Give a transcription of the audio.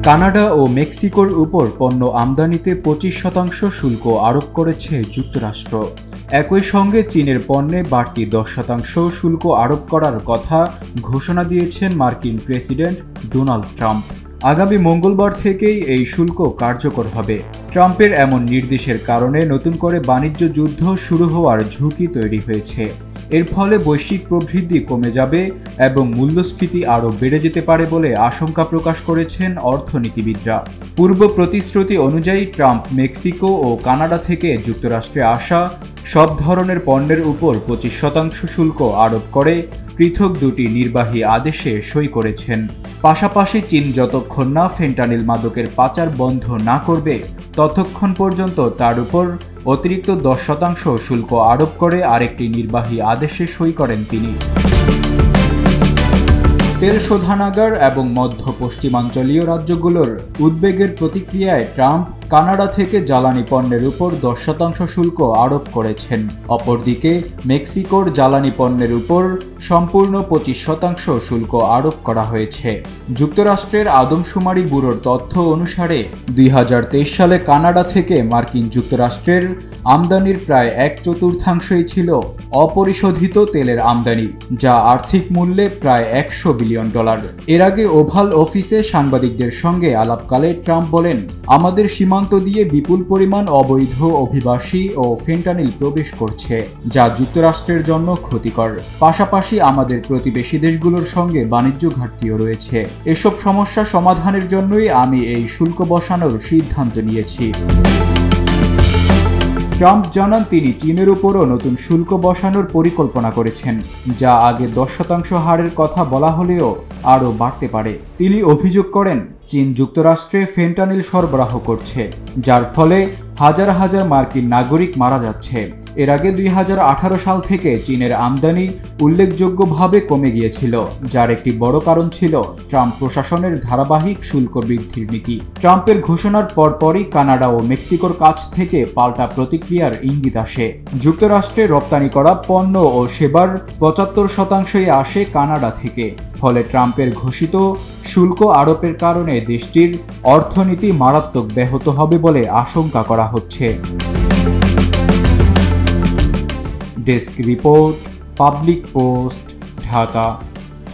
Canada ও মেক্সিকোর উপর পণ্য আমদানিতে 25% শুল্ক আরোপ করেছে যুক্তরাষ্ট্র। একই সঙ্গে চীনের পণ্যে বাড়তি 10% শুল্ক আরোপ করার কথা ঘোষণা দিয়েছেন মার্কিন প্রেসিডেন্ট ডোনাল্ড ট্রাম্প। আগামী মঙ্গলবার থেকেই এই শুল্ক কার্যকর হবে। ট্রাম্পের এমন নির্দেশের কারণে নতুন করে বাণিজ্য যুদ্ধ শুরু হওয়ার ঝুঁকি তৈরি হয়েছে। এর ফলে বৈশ্বিক প্রবৃদ্ধি কমে যাবে এবং মূল্যস্ফীতি আরও বেড়ে যেতে পারে বলে আশঙ্কা প্রকাশ করেছেন অর্থনীতিবিদরা। পূর্ব প্রতিশ্রুতি অনুযায়ী ট্রাম্প মেক্সিকো ও কানাডা থেকে যুক্তরাষ্ট্রে আসা সব ধরনের পণ্যের উপর 25% শুল্ক আরোপ করে পৃথক দুটি নির্বাহী আদেশে সই করেছেন। পাশাপাশি চীন যতক্ষণ না ফেন্টানিল মাদকের পাচার বন্ধ না করবে ততক্ষণ পর্যন্ত তার উপর অতিরিক্ত 10% শুল্ক আরোপ করে আরেকটি নির্বাহী আদেশে সই করেন তিনি। তেল শোধনাগার এবং মধ্য পশ্চিমাঞ্চলীয় রাজ্যগুলোর উদ্বেগের প্রতিক্রিয়ায় ট্রাম্প কানাডা থেকে জ্বালানি পণ্যের উপর 10% শুল্ক আরোপ করেছেন। অপরদিকে মেক্সিকোর জ্বালানি পণ্যের উপর সম্পূর্ণ 25% শুল্ক আরোপ করা হয়েছে। যুক্তরাষ্ট্রের আদমশুমারি ব্যুরোর তথ্য অনুসারে 2023 সালে কানাডা থেকে মার্কিন যুক্তরাষ্ট্রের আমদানির প্রায় 1/4 ছিল অপরিশোধিত তেলের আমদানি, যা আর্থিক মূল্যে প্রায় $100 বিলিয়ন। এর আগে ওভাল অফিসে সাংবাদিকদের সঙ্গে আলাপকালে ট্রাম্প বলেন, আমাদের সীমান্ত দিয়ে বিপুল পরিমাণ অবৈধ অভিবাসী ও ফেন্টানিল প্রবেশ করছে, যা যুক্তরাষ্ট্রের জন্য ক্ষতিকর। পাশাপাশি আমাদের প্রতিবেশী দেশগুলোর সঙ্গে বাণিজ্য ঘাটতিও রয়েছে। এসব সমস্যা সমাধানের জন্যই আমি এই শুল্ক বসানোর সিদ্ধান্ত নিয়েছি। ট্রাম্প জানান তিনি চীনের উপরও নতুন শুল্ক বসানোর পরিকল্পনা করেছেন, যা আগে 10% হারের কথা বলা হলেও আরও বাড়তে পারে। তিনি অভিযোগ করেন চীন যুক্তরাষ্ট্রে ফেন্টানিল সরবরাহ করছে, যার ফলে হাজার হাজার মার্কিন নাগরিক মারা যাচ্ছে। এর আগে 2018 সাল থেকে চীনের আমদানি উল্লেখযোগ্যভাবে কমে গিয়েছিল, যার একটি বড় কারণ ছিল ট্রাম্প প্রশাসনের ধারাবাহিক শুল্ক বৃদ্ধির নীতি। ট্রাম্পের ঘোষণার পরপরই কানাডা ও মেক্সিকোর কাছ থেকে পাল্টা প্রতিক্রিয়ার ইঙ্গিত আসে। যুক্তরাষ্ট্রে রপ্তানি করা পণ্য ও সেবার 75%ই আসে কানাডা থেকে। ফলে ট্রাম্পের ঘোষিত শুল্ক আরোপের কারণে দেশটির অর্থনীতি মারাত্মক ব্যাহত হবে বলে আশঙ্কা করা হচ্ছে। Desk report, public post, Dhaka.